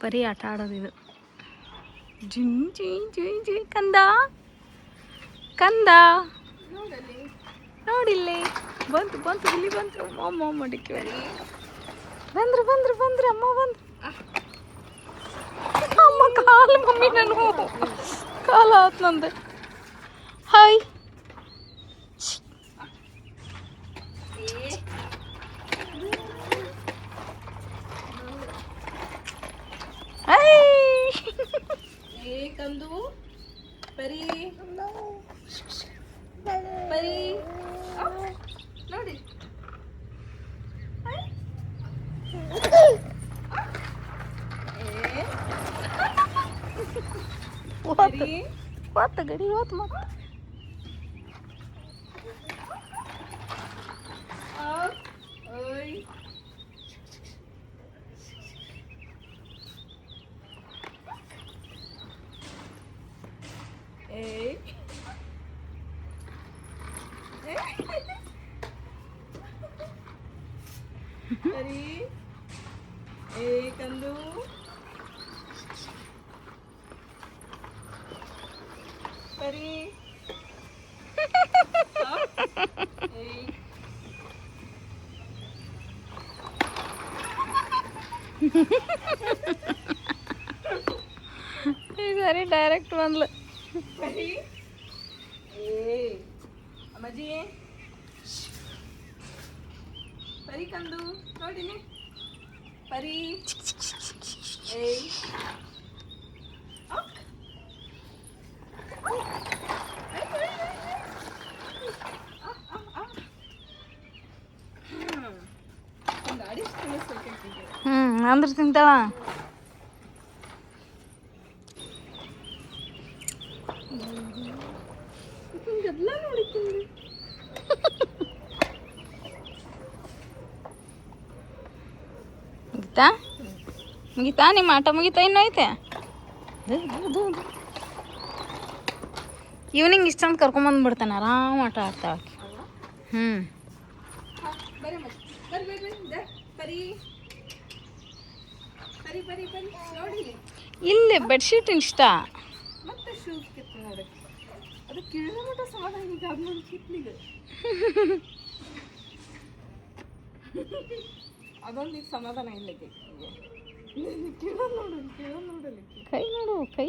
ಬರೀ ಆಟ ಆಡೋದಿದು. ಜಿಂಗ್ ಜಿಂಗ್ ಜಿಂಗ್ ಜಿಂಗ್. ಕಂದ ಕಂದ ನೋಡಿಲ್ಲಿ ಬಂತು ಬಂತು, ಇಲ್ಲಿ ಬಂತು. ಅಮ್ಮ ಮಡಿಕೆ ಬಂದ್ರು ಬಂದ್ರು ಬಂದ್ರು. ಅಮ್ಮ ಬಂದ್ರು. ಅಮ್ಮ ಕಾಲು ಮಮ್ಮಿ, ನಾನು ಕಾಲು ಆತ್ ನಂದು. ಹಾಯ್ ಕಂದು ಪರಿ ಪರಿ ನೋಡಿ ಹೋತ ಗಡಿ ಹೋತ್ ಮತ್ತೆ. ಪರಿ ಕಂದು ಪರಿ ಈ ಸರಿ ಡೈರೆಕ್ಟ್ ಬಂದ್ಲು. ಪರಿ ಅಮ್ಮಾಜಿ ಪರಿ ಕಂದು ನೋಡಿನಿ ಪರಿ ಅಂದ್ರೆ ತಿಂತಾಳ. ಎಲ್ಲ ನೋಡಿತೀನಿ. ಮುಗಿತಾ ನಿಮ್ಮ ಆಟ ಮುಗಿತಾ? ಇನ್ನೂ ಐತೆ. ಈವ್ನಿಂಗ್ ಇಷ್ಟೊಂದು ಕರ್ಕೊಂಬಂದ್ಬಿಡ್ತಾನೆ, ಆರಾಮ್ ಆಟ ಆಡ್ತಾಳೆ. ಇಲ್ಲಿ ಬೆಡ್ಶೀಟ್ ಇಷ್ಟ. ಮತ್ತೆ ಶೂಸ್ ಕಿತ್ತು ನೋಡಿ, ಅದು ಕಿಳಿಮಟ ಸಮಾಧಾನ. ಈಗ ಅದನ್ನ ಕಿತ್ಲಿಗೆ ಅದೊಂದು ಈಗ ಸಮಾಧಾನ ಇಲ್ಲ. ನೋಡಲಿ ಕೈ ನೋಡು, ಕೈ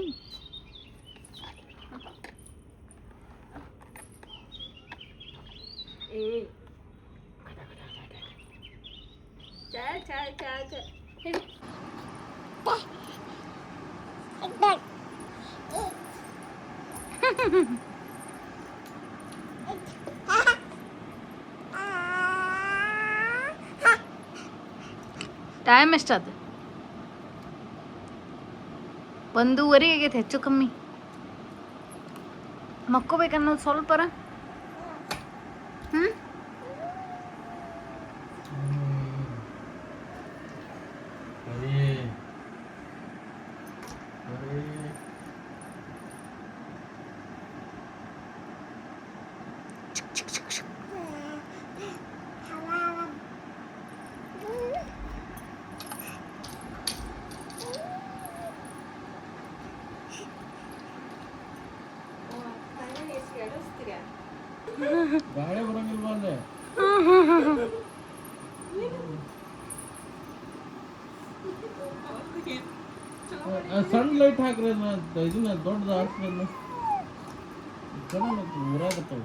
ಟೈಮ್ ಎಷ್ಟದು? 1:30 ಆಗೈತೆ, ಹೆಚ್ಚು ಕಮ್ಮಿ. ಮಕ್ಕೋಬೇಕನ್ನೋದು ಸ್ವಲ್ಪರ. ಗಾಳಿ ಬರಂಗಿಲ್ವಾ ಅಂದೆ? ಸಣ್ಣ ಲೈಟ್ ಹಾಕ್ರಿ, ಇದನ್ನ ದೊಡ್ಡದು ಹಾಕ್ರಿ. ಊರಾಗತ್ತವ.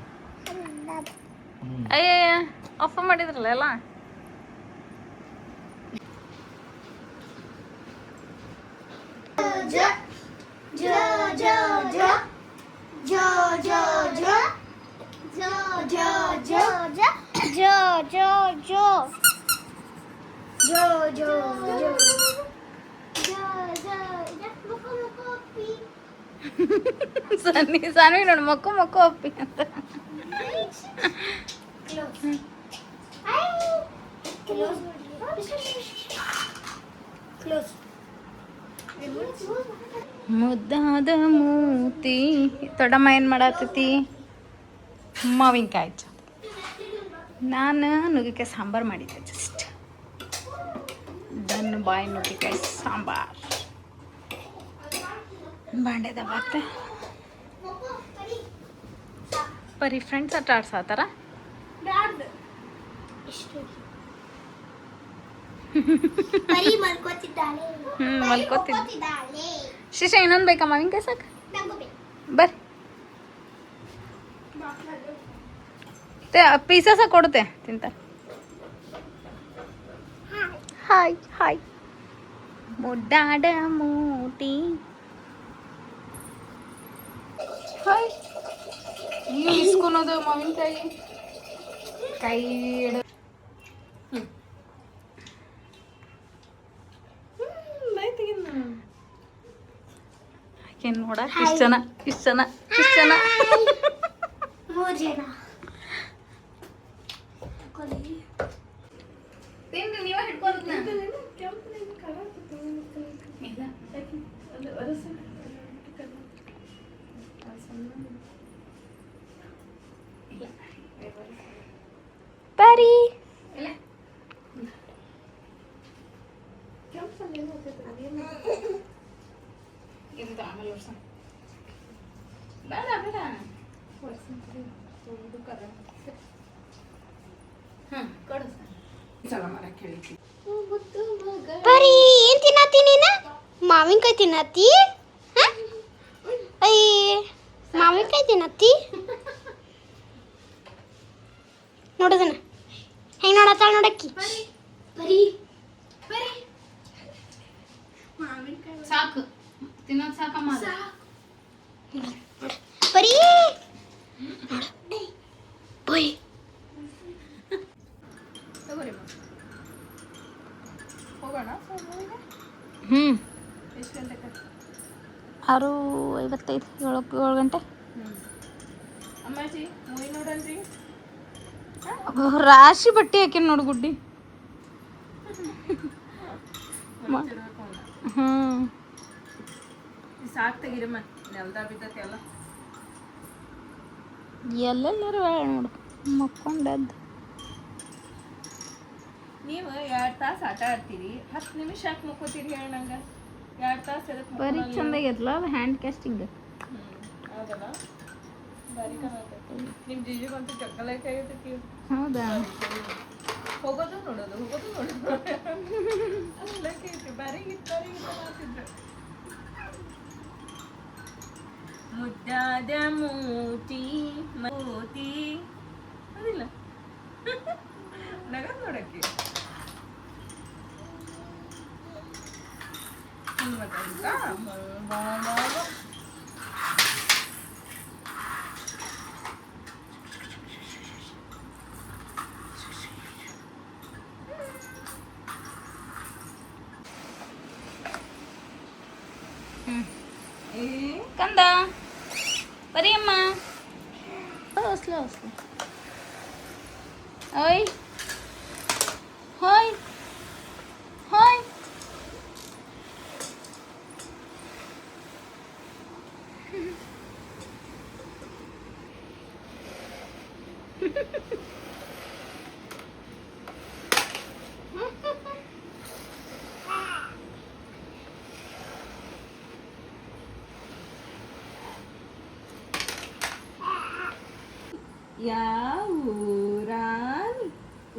ಅಯ್ಯಯ್ಯ, ಆಫ್ ಮಾಡಿದ್ರಲ್ಲ ಎಲ್ಲ. ಸಾನ್ವಿ ನೋಡು, ಮಕ್ಕು ಮಕ್ಕು ಅಪ್ಪಿ ಅಂತ. ಮುದ್ದಾದ ಮೂತಿ. ದೊಡ್ಡಮ್ಮ ಏನ್ ಮಾಡಾತೈತಿ? ಮಾವಿನಕಾಯಿ ಚ ನಾನು ನುಗ್ಗೆಕಾಯಿ ಸಾಂಬಾರು ಮಾಡಿದ್ದೆ ಜಸ್ಟ್ ಡನ್ ಬಾಯ್ ನುಗ್ಗೆಕಾಯಿ ಸಾಂಬಾರು ಬಾಂಡೆದ ಮತ್ತೆ ಬರೀ ಫ್ರೆಂಡ್ಸ್ ಆಟ ಆಡ್ಸತ್ತಾರ ಮಲ್ಕೋತಿದ್ದ ಶಿಶ ಇನ್ನೊಂದು ಬೇಕಾ ಮಾವಿನಕಾಯಿ ಸಾಕು ಬರ್ರಿ ಪೀಸಾ ಸಹ ಕೊಡುತ್ತೆ ತಿಂತ ಹಾಯ್ ಹಾಯ್ ಮುಡ್ಡಾಡ ಮೂಟಿ ಹಾಯ್ ನೀವು ಇಸ್ಕೊಳೋದು ಮಾವಿನಕಾಯಿ ಕೈ ಇಡ ಆಕೆ ನೋಡ ಇಷ್ಟು ಜನ ಇಷ್ಟು ಜನ ಇಷ್ಟು ಜನ ತಿನ್ರಿ ನೀವೇ ಹಿಡ್ಕೊಳ್ಳೋದು ಪರಿ ಇದು ಆಮೇಲೆ ವರ್ಷ ಬೇಡ ಬೇಡ ಹಾಂ ಕೊಡು ಸಲ ಮಾಡಕ್ಕೆ ಹೇಳಿದ್ವಿ ಬರೀ ಏನ್ ತಿನ್ನತ್ತಿ ನೀನ ಮಾವಿನಕಾಯಿ ತಿನ್ನತ್ತಿ ಅಯ್ಯ ಮಾವಿನಕಾಯಿ ತಿನ್ನತ್ತಿ ನೋಡೋದನ್ನ ಹೆಂಗ್ ನೋಡತ್ತಾಳ ನೋಡಕ್ಕಿ ಬರೀ ಸಾಕು ತಿನ್ನೋದು ಸಾಕಮ್ಮ ಬರೀ ಬೈ ಹೋಗೋಣ ಎಷ್ಟು ಗಂಟೆಗೆ 6:55 7 ಗಂಟೆ ಅಮ್ಮಾಜಿ ಮೂವಿ ನೋಡಲ್ರಿ ರಾಶಿ ಬಟ್ಟೆ ಹಾಕಿ ನೋಡು ಗುಡ್ಡಿ ಹ್ಞೂ ಸಾಕು ತೆಗಿರಮ್ಮ ನೆಲ್ದ ಬಿದ್ದತಿ ಎಲ್ಲ ಎಲ್ಲೆಲ್ಲರೂ ಬೇಡ ನೋಡು ಮಕ್ಕೊಂಡದ್ದು ನೀವು 2 ತಾಸು ಆಟ ಆಡ್ತೀರಿ 10 ನಿಮಿಷ ಯಾಕೆ ಮುಕ್ಕೋತೀರಿ ಹೇಳಿ ನಂಗೆ 2 ತಾಸು ಎದಕ್ಕೆ ಬರೀ ಚಂದಾಗೈತಲ್ಲ ಅದು ಹ್ಯಾಂಡ್ ಕ್ಯಾಸ್ಟಿಂಗ್ ಹೌದಲ್ಲ ಬಾರಿ ಕಾಣತೈತಿ ನಿಮ್ಮ ಜಿಜಿಗಂತೂ ಚಕ್ಕಲೈತೆ ಆಗೈತಿ ಹೌದಾ ಹೋಗೋದು ನೋಡೋದು ಅಲ್ಲೈತಿ ಬಾರಿ ಮಾಡ್ತಿದ್ರು ಮುದ್ದಾದ ಮೂತಿ ಅದಿಲ್ಲ ನಗದ್ ನೋಡಕ್ಕೆ ಕಂದ ಬರೀ ಅಮ್ಮ ಸ್ಲೋ ಓಯ್ ಹಾಯ್ ಹಾಯ್ ಯಾವೂರಾನಿ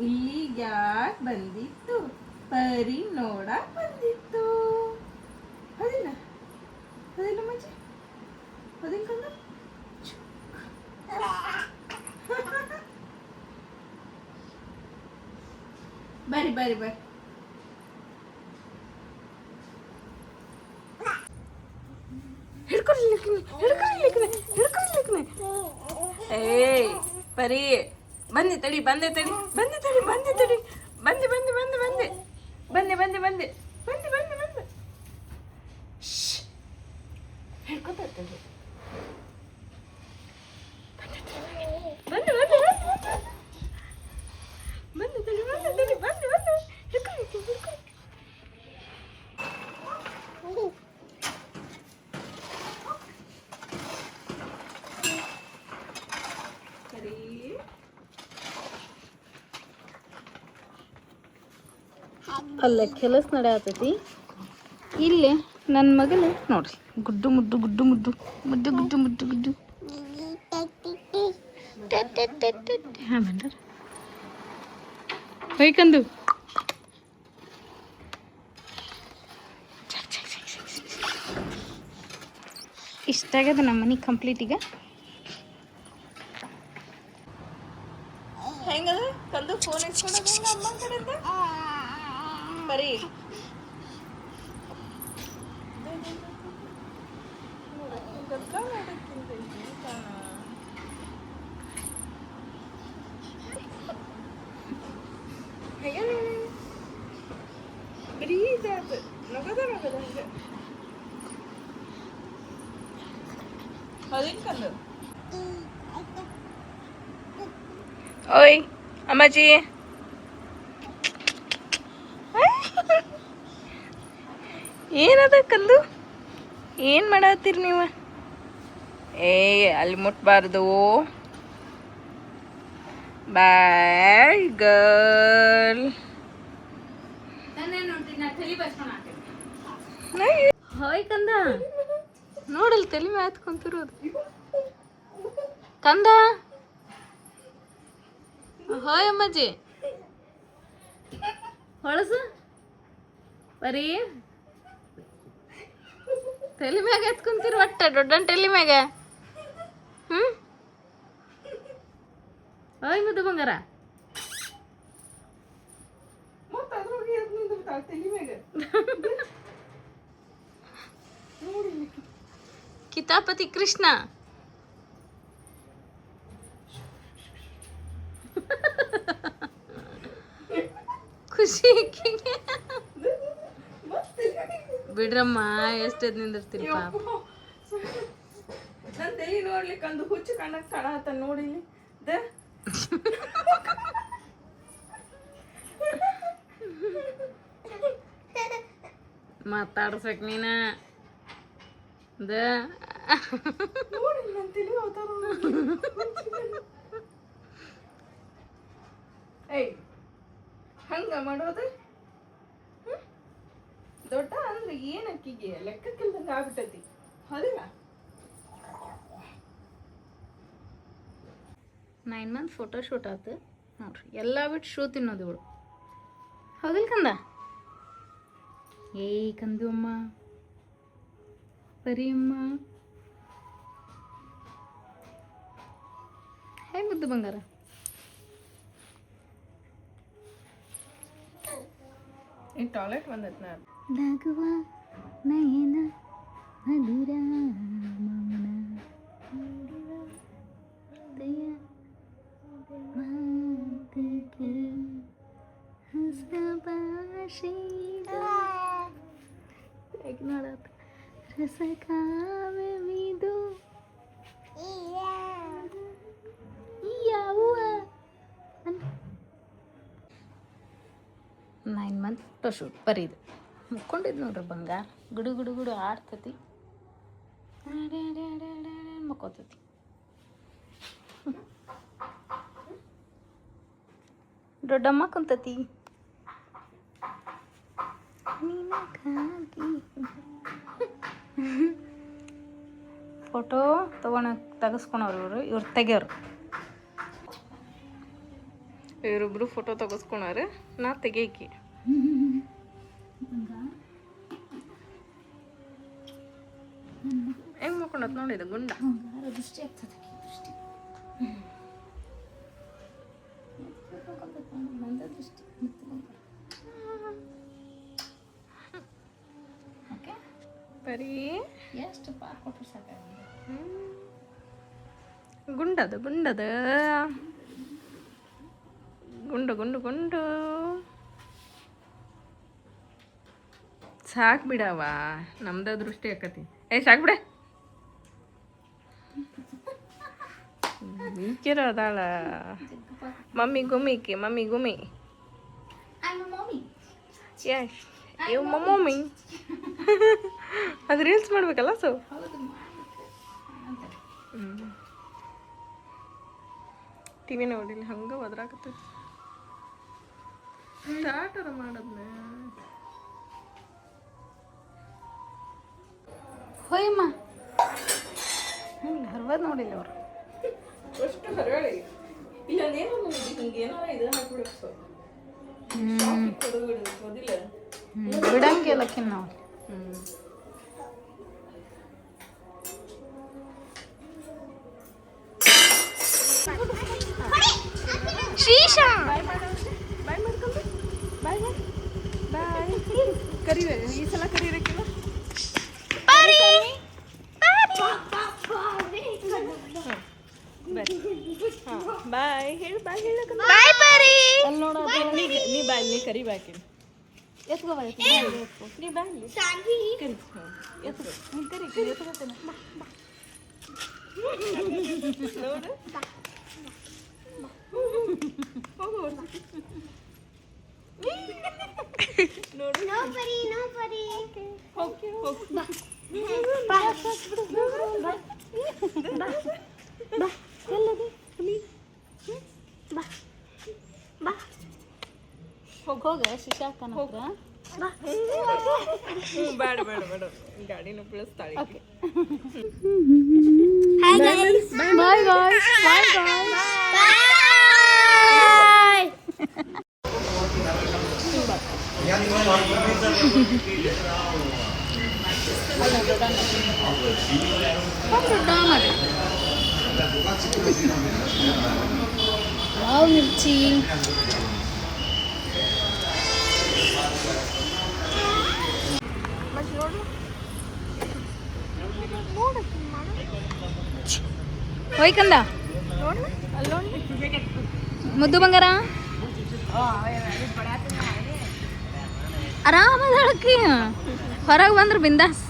ಇಲ್ಲಿ ಯಾಕೆ ಬಂದಿತ್ತು ಪರಿ ನೋಡಕ್ ಬಂದಿತ್ತು ಅದಿಲ್ಲ ಮಜ್ಜಿ ಅದಿಲ್ಲ ಕಂದ ಬರ್ರಿ ಏಯ್ ಪರಿ ಬಂದೆ ತಡಿ ಹಿಡ್ಕೊತಡಿ ಸರಿ ಅಲ್ಲೇ ಕೆಲಸ ನಡೆಯತೈತಿ. ಇಲ್ಲಿ ನನ್ನ ಮಗನ ನೋಡ್ರಿ ಗುಡ್ಡು ಮುಡ್ಡು ಗುಡ್ಡು ಮುಡ್ಡು ಮುಡ್ಡು ಗುಡ್ಡು ಮುಡ್ಡು ಗುಡ್ಡು ಹಾಂ ಬಂದ್ರ ಹೊಯ್ಕಂದು ಇಷ್ಟ ಆಗ್ಯದ ನಮ್ಮ ಮನೆ ಕಂಪ್ಲೀಟ್ ಈಗ. ಹೆಂಗದ ಕಂದು ಫೋನ್ ಇಟ್ಕೊಂಡದ ಅಮ್ಮ ಕಡೆಯಿಂದ ಬರೀ ಬರೀ ಇದಾದ ನಗದ ನಗದ ಹಂಗೆ ಅದೇನು ಕಂದು ಓಯ್ ಅಮ್ಮಾಜಿ ಏನದ ಕಂದು ಏನು ಮಾಡತ್ತೀರಿ ನೀವು? ಅಲ್ಲಿ ಮುಟ್ಬಾರ್ದು. Bad girl. ಹಾಯ್ ಕಂದ ನೋಡಲ್ ತಲೆ ಮ್ಯಾತ್ ಕುಂತಿರೋದು ಕಂದ. ಹಾಯ್ ಅಮ್ಮಾಜಿ ಹೊಳಸು ಬರೀ ತಲೆ ಮ್ಯಾಗ ಎತ್ಕೊಂತೀರಿ ಒಟ್ಟ ದೊಡ್ಡನ್ ತಲೆ ಮ್ಯಾಗ. ಹಾಯ್ ಮುದ್ದು ಬಂಗಾರ. ಕಿತಾಪತಿ ಕೃಷ್ಣ ಖುಷಿ ಬಿಡ್ರಮ್ಮ ಎಷ್ಟದ್ ನಿಂದಿರ್ತೀರಿ ಪಾಪ. ನನ್ನ ತಲೆ ನೋಡ್ಲಿಕ್ಕೆ ಒಂದು ಹುಚ್ಚು ಕಣ್ಣಕ್ಕೆ ಕಾಣತ್ತ ನೋಡಿಲಿ ಮಾತಾಡ್ಸಕ್ ನೀನ ನೋಡಿ ನನ್ನ ತಲೆ ಹೋತಾರ. ಏಯ್ ಹಂಗ ಮಾಡೋದು ದೊಡ್ಡ ಅಂದ್ರೆ ಏನಕ್ಕಿಗೆ ಲೆಕ್ಕಕ್ಕಿಲ್ದಂಗೆ ಆಗ್ಬಿಟ್ಟೈತಿ ಹೌದಿಲ್ಲ. 9 ಮಂತ್ ಫೋಟೋ ಶೂಟ್ ಆತು ನೋಡ್ರಿ. ಎಲ್ಲ ಬಿಟ್ಟು ಶೂ ತಿನ್ನೋದು ಇವಳು ಹೌದಿಲ್ಲ ಕಂದ? ಏಯ್ ಕಂದು ಅಮ್ಮ ಬರೀ ಅಮ್ಮ ಹೇ ಮುದ್ದು ಬಂಗಾರ. ಈ ಟಾಯ್ಲೆಟ್ ಬಂದೈತೆ ನಾ ನಗುವ ನಯನ ಮಧುರ ಮೌನ ಹೃದಯ ಮಾತಿಗೆ ಹೊಸ ಭಾಷೆಯ ನೋಡತ್ತ ರಸ ಕಾವ್ಯವಿದು ಯಾವ 9 ಮಂತ್ ಫೋಟೋ ಶೂಟ್ ಬರೀದು ಮುಕ್ಕೊಂಡಿದ್ದು ನೋಡ್ರಿ ಬಂಗಾರ. ಗುಡು ಗುಡು ಗುಡು ಆಡ್ತತಿ ಮಕ್ಕೋತತಿ. ದೊಡ್ಡಮ್ಮ ಕುಂತತಿ ಫೋಟೋ ತೆಗಿಸ್ಕೊಳವ್ರು ಇವ್ರು ತೆಗಿಯೋರು. ಇವರಿಬ್ರು ಫೋಟೋ ತೆಗೆಸ್ಕೊಳಾರ ನಾ ತೆಗಿಯಕಿ. ಹೆಂಗ್ ಮಾಡ್ಕೊಂಡತ್ ನೋಡಿದ ಗುಂಡ ದೃಷ್ಟಿ ಆಗ್ತದೆ. ದೃಷ್ಟಿ ದೃಷ್ಟಿ ಓಕೆ ಬರೀ ಎಷ್ಟು ಪಾಕ್ ಕೊಟ್ಟರು ಸಾಕಾಗಿದೆ. ಗುಂಡದ ಗುಂಡದ ಗುಂಡು ಗುಂಡು ಗುಂಡು ಸಾಕು ಬಿಡವ ನಮ್ದ ದೃಷ್ಟಿ ಆಕತಿ. ಸಾಕು ಬಿಡ ಈಕಿರ ಅದಾಳ ಮಮ್ಮಿ ಗುಮಿಕಿ ಮಮ್ಮಿ ಗುಮಿ ಯಶ್ ಇವ್ ಮಮ್ಮಿ ಅದು ರೀಲ್ಸ್ ಮಾಡ್ಬೇಕಲ್ಲ ಸೊ ಟಿವಿ ನೋಡಿಲ್ಲ ಹಂಗ ಒದ್ರಾಕತ್ತ ಸ್ಟಾರ್ಟರ ಮಾಡದ್ನ ಹೋಯಮ್ಮ ಹರ್ವದ್ ನೋಡಿಲ್ಲ ಅವರು ಅಷ್ಟು ಹರಳಿ ಇಲ್ಲ ನೇನು ಹಿಂಗೆ ಏನಾರ ಇದು ಹಾಕ್ಬಿಡೋದು ಓದಿಲ್ಲ ಬಿಡಂಗಿಲ್ಲಕ್ಕಿನ್ ನಾವು ಶ್ರೀಶಾ ಬಾಯ್ ಮಾಡ್ಕೊಂಡು ಬಾಯ್ ಬಾಯ್ ಕರಿವೆ ಈ ಸಲ ಕರೀರಕ್ಕಿಲ್ಲ ಪರಿ ಬಾಯ್ ಹೇಳು ಬಾಯ್ ಹೇಳಕ ಬಾಯ್ ಪರಿ ಅಲ್ಲಿ ನೋಡ ನೀ ಬಾಯ್ ನೀ ಕರಿ ಬಾಕಿ ಎತ್ಕೋ ಬಾಯ್ ನೀ ಬಾಯ್ ಕರಿ ಎತ್ಕೋ ನೀ ಕರಿ ಎತ್ಕೋತೇನೆ ನೋಡು ಹೋಗು ನೋಡು ನೋ ಪರಿ ಹೋಗಿ ಹೋಗು ಬಾ ಎಲ್ಲದು ಹುಲಿ ಬಾ ಬಾ ಹೋಗ ಶಿಶಾಕನ ಹತ್ರ ಬೇಡ ಬೇಡ ಬೇಡ ಗಾಡಿನ ಬೆಳೆಸ್ತಾಳೆ ಹಾಯ್ ಗೈಸ್ ಬಾಯ್ ಬಾಯ್ ಬಾಯ್ ಬಾಯ್ ವಾವ್ ಮಿರ್ಚಿ ಹೋಯ್ಕಂದ ಮುದ್ದು ಬಂಗಾರ ಆರಾಮದಳಕ್ಕಿ ಹೊರಗೆ ಬಂದ್ರು ಬಿಂದಾಸ್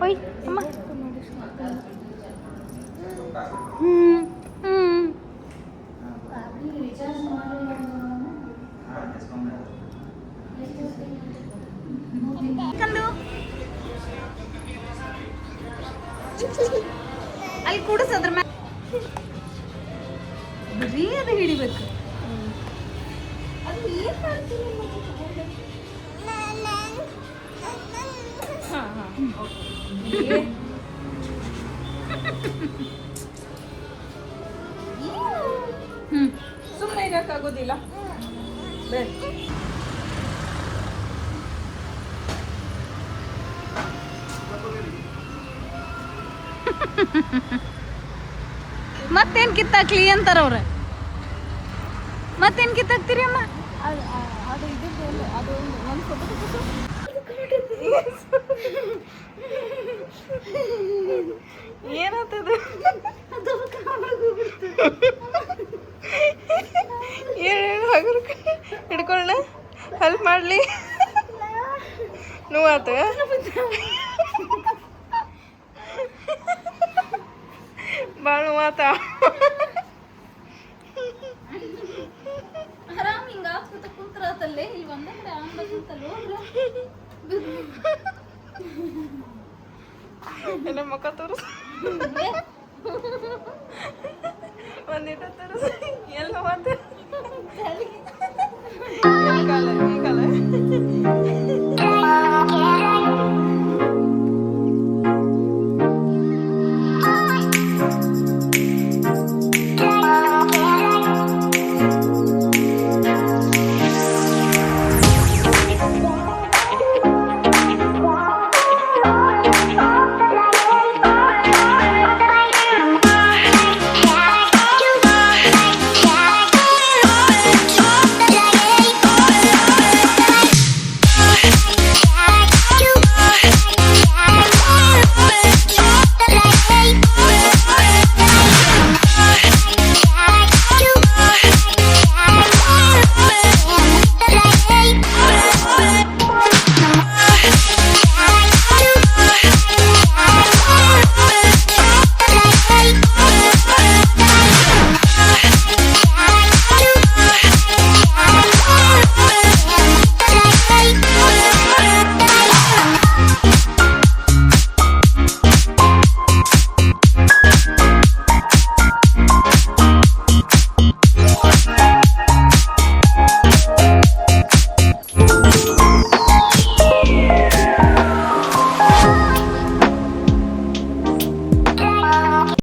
ಹೋಯ್ ಅಮ್ಮ ಅಲ್ಲಿ ಕೂಡಿಸೋದ್ರ ಮ್ಯಾಲ ಬರೀ ಅದು ಹಿಡಿಬೇಕು ಅದು ಏನ್ ಮಾಡ್ತೀರಿ ಸುಮ್ಮನೆ ಇರಕ್ಕಾಗೋದಿಲ್ಲ ಬೇಡ ಮತ್ತೇನ್ ಕಿತ್ತಾಕ್ಲಿ ಅಂತಾರ ಅವ್ರ ಮತ್ತೇನ್ ಕಿತ್ತಾಕ್ತೀರಿ ಅಮ್ಮ ಅದು ಇದ್ದಿದ್ದು ಅದು ಒಂದು ಫೋಟೋ ಏನಾಗ್ತದ ಏನು ಹಗರು ಹಿಡ್ಕೊಳ್ಳ ಹೆಲ್ಪ್ ಮಾಡಲಿ ನೋವು ಆತ ಭಾಳ ನೋವು ಆತ ಆರಾಮ್ ಹಿಂಗ ಹಾಕ್ಬಿಟ್ಟು ಕುಂತ್ರತಲ್ಲೇ ಇಲ್ಲಿ ಒಂದಂದ್ರೆ ಆಂದ ಕುಂತಲ್ಲ ಎಲ್ಲ ಮುಖ ತೋರಿಸ್ ಒಂದಿಟ ತೋರಿಸ್ ಎಲ್ಲ ಮಾತು ಈ ಕಾಲ